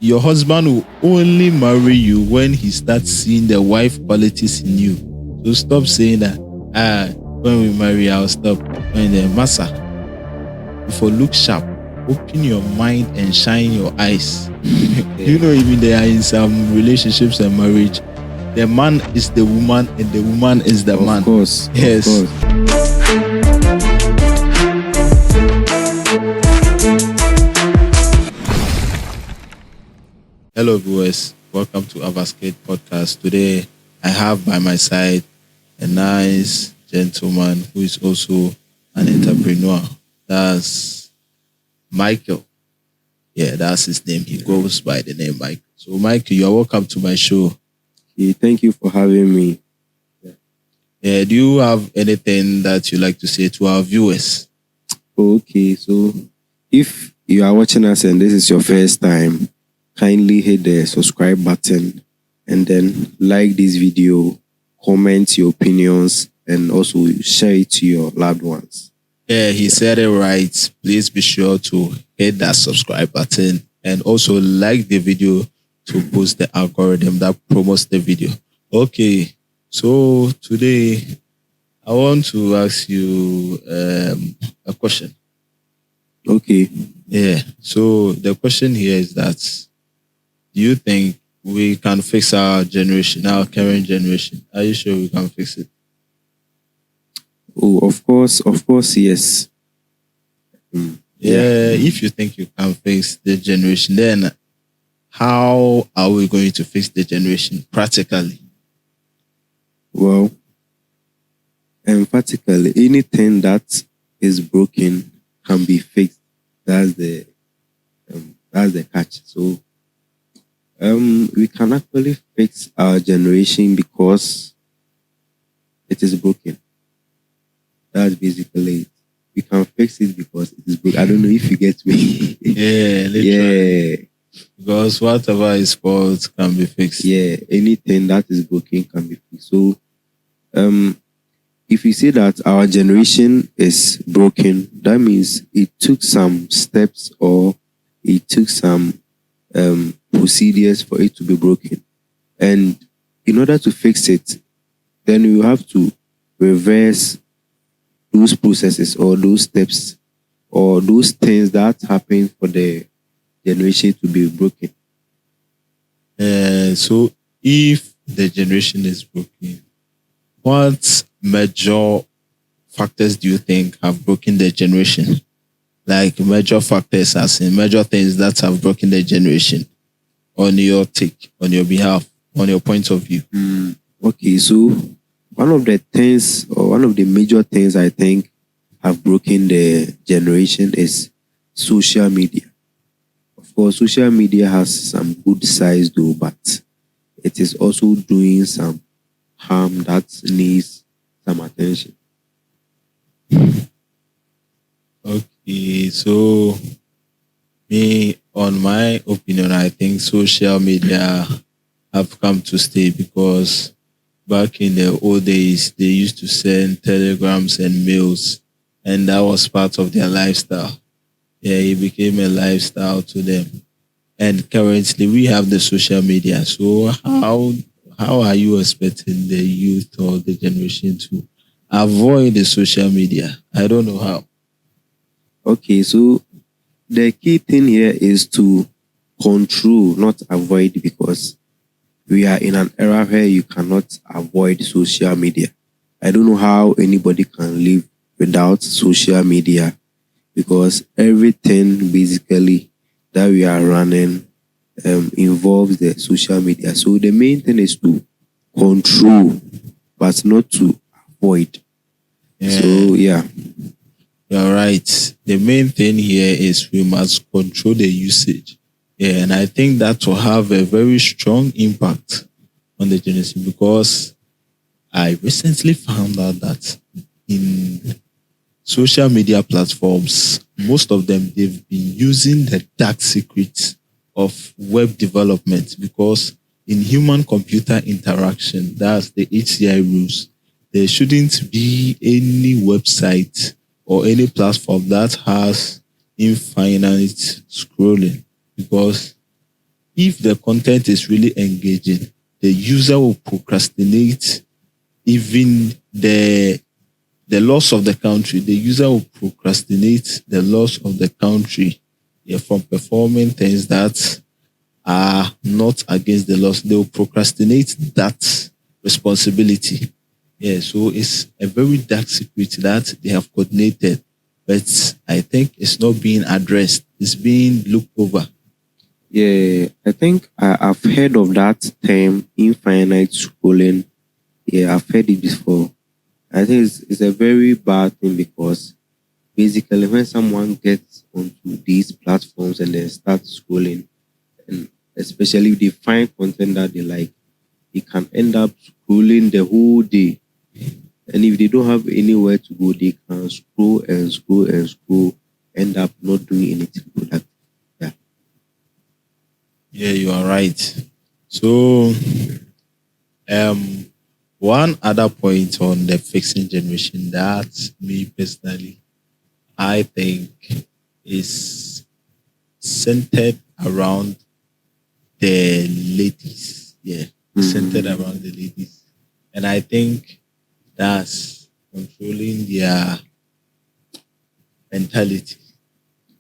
your husband will only marry you when he starts seeing the wife qualities in you. So stop saying that, when we marry, I'll stop. When the massa, if you look sharp, open your mind and shine your eyes. You know, even there are in some relationships and marriage, the man is the woman and the woman is the man. Of course. Yes. Of course. Hello viewers, welcome to Avascade Podcast. Today I have by my side a nice gentleman who is also an entrepreneur. That's Michael. Yeah, that's his name. He goes by the name Michael. So Michael, you're welcome to my show. Okay, thank you for having me. Yeah, do you have anything that you like to say to our viewers? Okay, so if you are watching us and this is your first time, kindly hit the subscribe button and then like this video, comment your opinions, and also share it to your loved ones. Yeah, he said it right. Please be sure to hit that subscribe button and also like the video to boost the algorithm that promotes the video. Okay, so today I want to ask you a question. Okay. Yeah, so the question here is that, do you think we can fix our generation, our current generation? Are you sure we can fix it? Oh, of course, yes. Yeah, if you think you can fix the generation, then how are we going to fix the generation practically? Well, emphatically, anything that is broken can be fixed. That's the catch. So, we can actually fix our generation because it is broken. That's basically it. We can fix it because it is broken. I don't know if you get me. Yeah, literally. Yeah. Because whatever is spoiled can be fixed. Yeah, anything that is broken can be fixed. So, if you say that our generation is broken, that means it took some steps or it took some procedures for it to be broken. And in order to fix it, then you have to reverse those processes or those steps or those things that happen for the generation to be broken. So if the generation is broken, what major factors do you think have broken the generation? Like major factors, as in major things that have broken the generation, on your take, on your behalf, on your point of view. Okay, so one of the major things I think have broken the generation is social media. Of course, social media has some good sides though, but it is also doing some harm that needs some attention. Okay, so me, on my opinion, I think social media have come to stay because back in the old days, they used to send telegrams and mails, and that was part of their lifestyle. Yeah, it became a lifestyle to them. And currently, we have the social media. So how are you expecting the youth or the generation to avoid the social media? I don't know how. Okay, so the key thing here is to control, not avoid, because we are in an era where you cannot avoid social media. I don't know how anybody can live without social media because everything basically that we are running involves the social media. So the main thing is to control, but not to avoid. Yeah. So, yeah. You're right. The main thing here is we must control the usage. Yeah, and I think that will have a very strong impact on the generation because I recently found out that in social media platforms, most of them, they've been using the dark secrets of web development because in human-computer interaction, that's the HCI rules, there shouldn't be any website or any platform that has infinite scrolling because if the content is really engaging, the user will procrastinate even the loss of the country. The user will procrastinate the loss of the country, from performing things that are not against the laws. They will procrastinate that responsibility. Yeah, so it's a very dark secret that they have coordinated, but I think it's not being addressed. It's being looked over. Yeah, I think I've heard of that term, infinite scrolling. Yeah, I've heard it before. I think it's a very bad thing because basically when someone gets onto these platforms and then start scrolling, and especially if they find content that they like, they can end up scrolling the whole day. And if they don't have anywhere to go, they can scroll and scroll and scroll, end up not doing anything productive. Yeah. Yeah, you are right. So, one other point on the fixing generation that me personally, I think is centered around the ladies. Yeah, centered around the ladies. And I think that's controlling their mentality.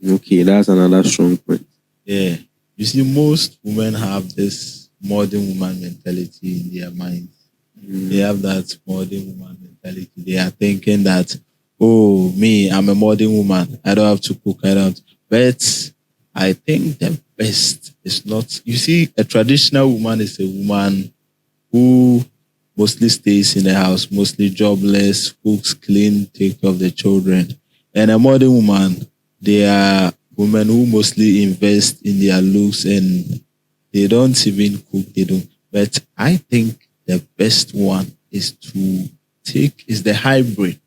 Okay, that's another strong point. Yeah. You see, most women have this modern woman mentality in their minds. They have that modern woman mentality. They are thinking that, oh, me, I'm a modern woman. I don't have to cook. I don't. But I think the best is not. You see, a traditional woman is a woman who mostly stays in the house, mostly jobless, cooks, clean, take care of the children. And a modern woman, they are women who mostly invest in their looks and they don't even cook, they don't. But I think the best one is the hybrid.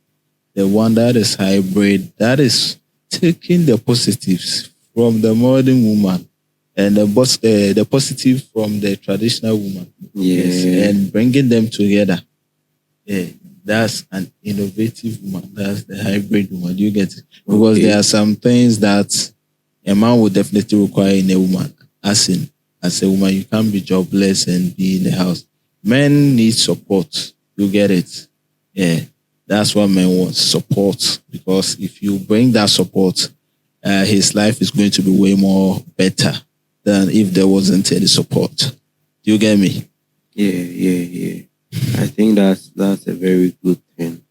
The one that is hybrid, that is taking the positives from the modern woman and the positive from the traditional woman. Yes, and bringing them together. Yeah, that's an innovative woman. That's the hybrid woman. Do you get it? Because there are some things that a man would definitely require in a woman. As a woman, you can't be jobless and be in the house. Men need support. You get it? Yeah, that's what men want, support. Because if you bring that support, his life is going to be way more better than if there wasn't any support. Do you get me? Yeah. I think that's a very good thing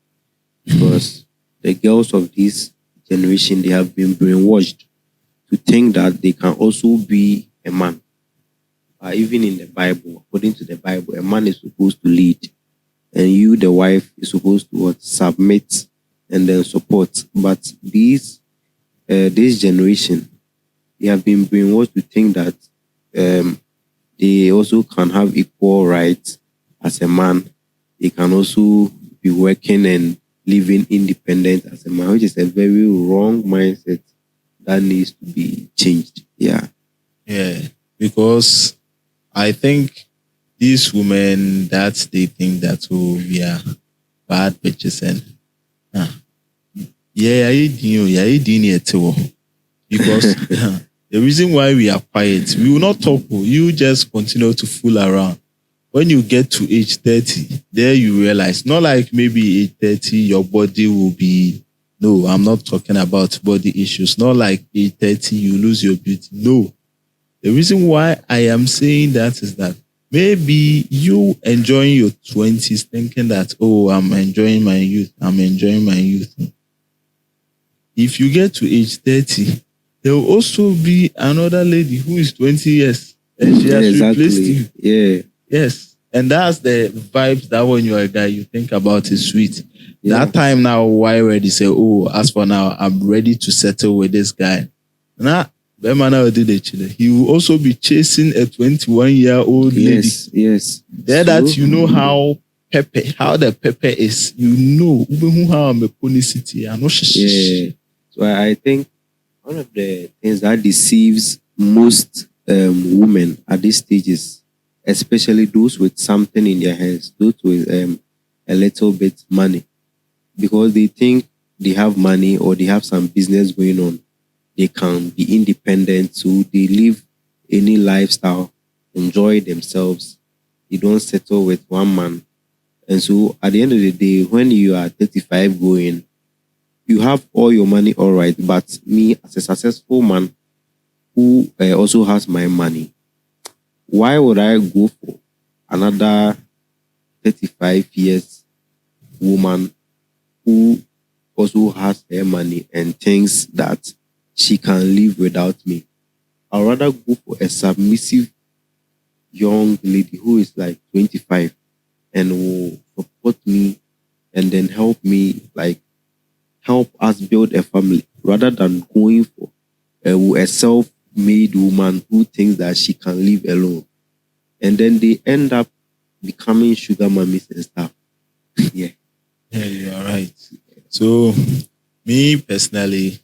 because the girls of this generation, they have been brainwashed to think that they can also be a man. Even in the Bible, according to the Bible, a man is supposed to lead, and you, the wife, is supposed to submit and then support. But this generation, they have been brainwashed to think that they also can have equal rights as a man. They can also be working and living independent as a man, which is a very wrong mindset that needs to be changed. Yeah. Yeah, because I think these women that they think that we are bad bitches and you doing it too. Because the reason why we are quiet, we will not talk. You just continue to fool around. When you get to age 30, there you realize, not like maybe age 30, your body will be, no, I'm not talking about body issues. Not like age 30, you lose your beauty. No. The reason why I am saying that is that maybe you enjoying your 20s thinking that, oh, I'm enjoying my youth. If you get to age 30, there will also be another lady who is 20 years and she has replaced you. Yeah. Yes. And that's the vibes that when you're a guy, you think about is sweet. Yeah. That time now, why already say, oh, as for now, I'm ready to settle with this guy. Now, he will also be chasing a 21-year-old lady. Yes. There so, that you know how the pepper is. You know how I'm a ponicity. Yeah. So I think one of the things that deceives most women at this stage is especially those with something in their hands, those with a little bit money, because they think they have money or they have some business going on. They can be independent, so they live any lifestyle, enjoy themselves. You don't settle with one man. And so at the end of the day, when you are 35 going, you have all your money all right. But me, as a successful man who also has my money, why would I go for another 35 years woman who also has her money and thinks that she can live without me? I'd rather go for a submissive young lady who is like 25 and will support me and then help me, like help us build a family, rather than going for a self-made woman who thinks that she can live alone. And then they end up becoming sugar mummies and stuff. Yeah. Yeah, you are right. So, me personally,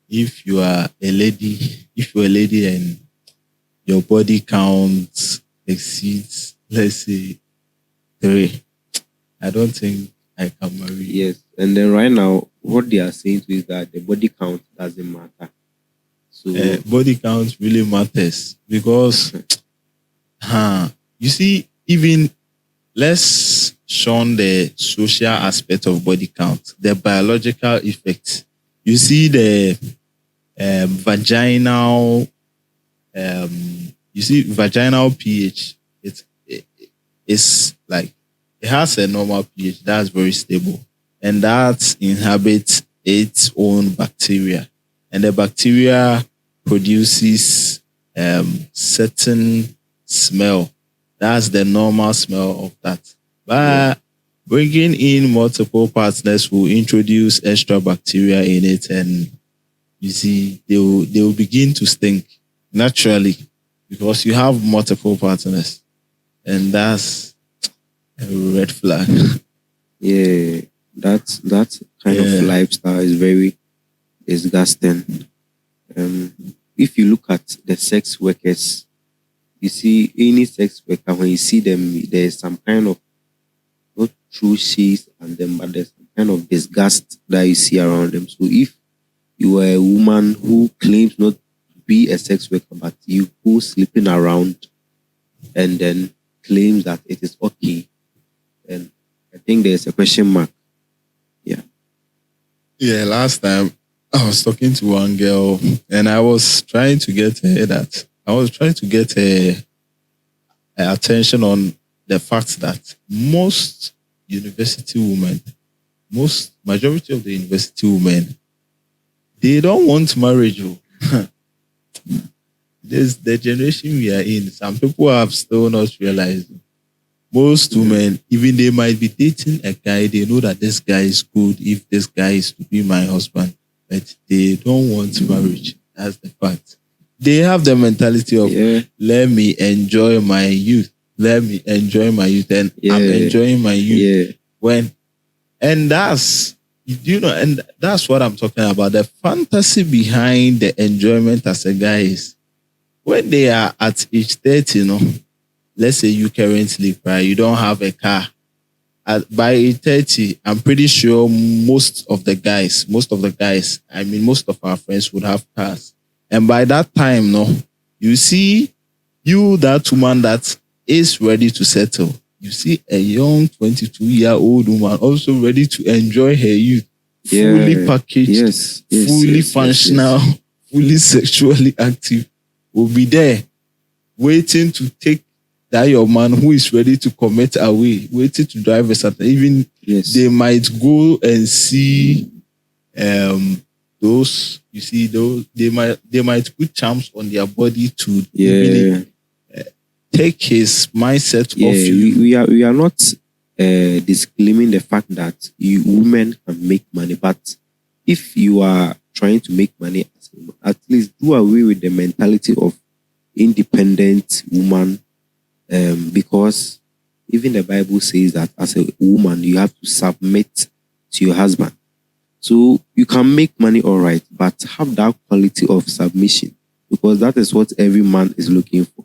if you are a lady, if you're a lady and your body count exceeds, let's say, 3, I don't think I can marry you. Yes. And then right now, what they are saying to is that the body count doesn't matter. So Body count really matters because, you see, even let's shun the social aspect of body count, the biological effects. You see the vaginal, vaginal pH. It's like it has a normal pH that's very stable, and that inhabits its own bacteria, and the bacteria produces certain smell. That's the normal smell of that. But bringing in multiple partners will introduce extra bacteria in it, and you see they will begin to stink naturally because you have multiple partners, and that's a red flag. yeah, that kind of lifestyle is very disgusting. If you look at the sex workers, you see any sex worker, when you see them, there's some kind of not true shades on them, but there's some kind of disgust that you see around them. So if you are a woman who claims not to be a sex worker, but you go sleeping around and then claims that it is okay, then I think there's a question mark. Yeah. Yeah, last time I was talking to one girl and I was trying to get her attention on the fact that majority of the university women, they don't want marriage. This the generation we are in. Some people have still not realized. Most women, even they might be dating a guy, they know that this guy is good if this guy is to be my husband, but they don't want marriage. That's the fact. They have the mentality of let me enjoy my youth. Let me enjoy my youth, and I'm enjoying my youth and that's and that's what I'm talking about. The fantasy behind the enjoyment as a guy is when they are at age 30, let's say you currently, right, you don't have a car. By age 30, I'm pretty sure most of the guys, I mean, most of our friends would have cars. And by that time, you see that woman that is ready to settle. You see a young 22-year-old woman also ready to enjoy her youth, fully packaged, fully functional, fully sexually active, will be there waiting to take that your man who is ready to commit away, waiting to drive a certain. Even they might go and see those. You see those they might put charms on their body to even, take his mindset off you. We are not disclaiming the fact that you women can make money, but if you are trying to make money, at least do away with the mentality of independent woman, because even the Bible says that as a woman you have to submit to your husband. So you can make money all right, but have that quality of submission, because that is what every man is looking for.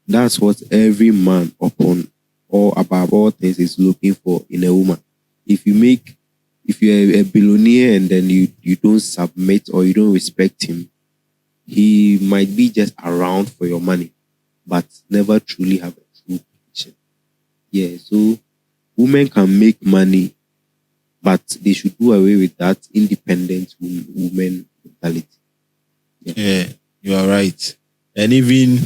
That's what every man upon or above all things is looking for in a woman. If you're a billionaire and then you don't submit or you don't respect him, he might be just around for your money, but never truly have a true connection. Yeah, so women can make money, but they should do away with that independent woman mentality. Yeah, you are right. And even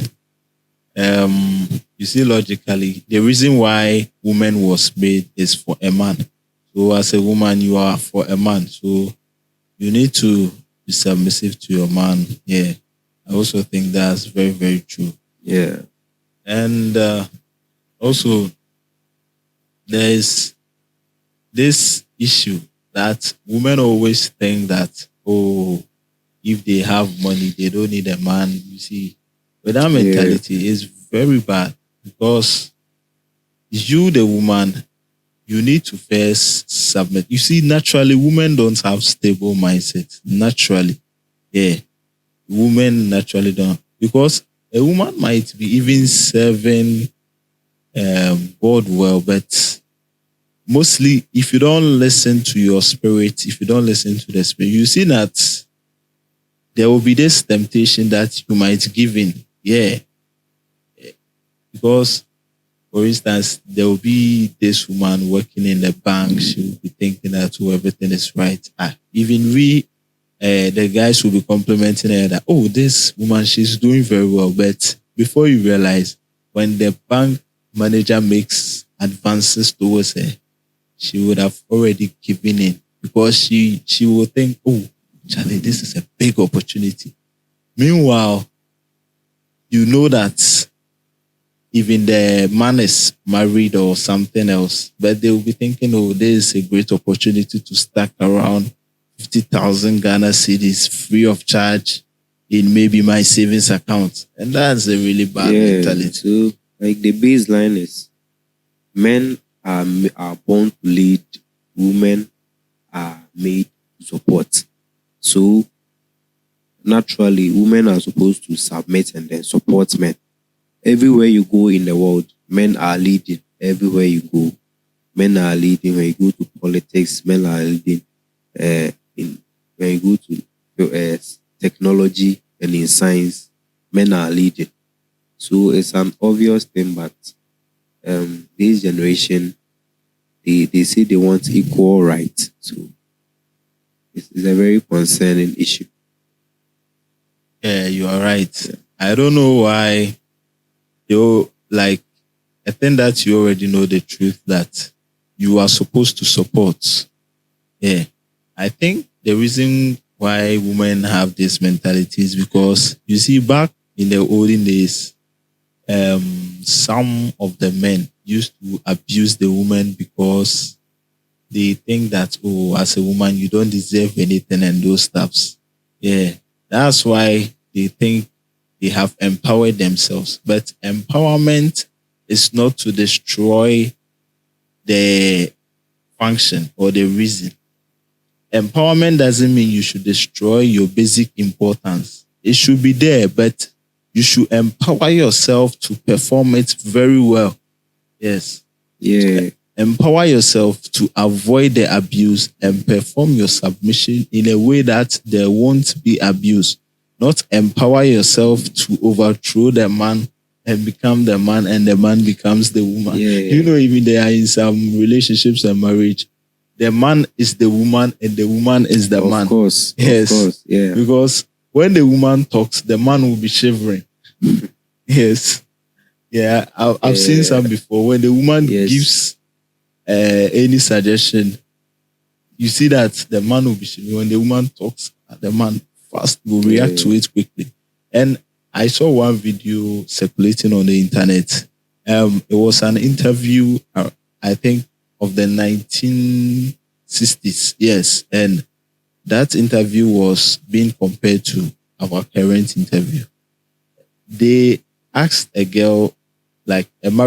you see logically, the reason why woman was made is for a man. So as a woman, you are for a man. So you need to be submissive to your man. Yeah. I also think that's very, very true. Yeah. And also there is this issue that women always think that, oh, if they have money, they don't need a man. You see, but that mentality is very bad because you, the woman, you need to first submit. You see, naturally, women don't have stable mindset. Naturally, yeah, women naturally don't, because a woman might be even serving God well, but mostly, if you don't listen to your spirit, if you don't listen to the spirit, you see that there will be this temptation that you might give in. Yeah. Because, for instance, there will be this woman working in the bank. She will be thinking that everything is right. Even we, the guys will be complimenting her that, oh, this woman, she's doing very well. But before you realize, when the bank manager makes advances towards her, she would have already given in, because she will think, oh, Charlie, this is a big opportunity. Meanwhile, you know that even the man is married or something else, but they will be thinking, oh, this is a great opportunity to stack around 50,000 Ghana cedis free of charge in maybe my savings account. And that's a really bad mentality. So, like, the baseline is men are born to lead, women are made to support. So naturally, women are supposed to submit and then support men. Everywhere you go in the world, men are leading. Everywhere you go, men are leading. When you go to politics, men are leading. When you go to technology and in science, men are leading. So it's an obvious thing, but this generation, they say they want equal rights. So it's a very concerning issue. Yeah, you are right. I don't know why I think that you already know the truth that you are supposed to support. Yeah. I think the reason why women have this mentality is because, you see, back in the olden days, some of the men used to abuse the woman because they think that, oh, as a woman, you don't deserve anything and those stuffs. Yeah. That's why they think they have empowered themselves. But empowerment is not to destroy the function or the reason. Empowerment doesn't mean you should destroy your basic importance. It should be there, but you should empower yourself to perform it very well. Yes. Yeah. Empower yourself to avoid the abuse and perform your submission in a way that there won't be abuse. Not empower yourself to overthrow the man and become the man, and the man becomes the woman. Yeah. You know, even there are in some relationships and marriage, the man is the woman and the woman is the man. Of course. Yes. Of course. Yeah. Because when the woman talks, the man will be shivering. Yes. Yeah. I've seen some before. When the woman gives any suggestion, you see that the man will be shivering. When the woman talks, the man fast will react to it quickly. And I saw one video circulating on the internet. It was an interview, I think, of the 1960s. Yes. And that interview was being compared to our current interview. They asked a girl, like a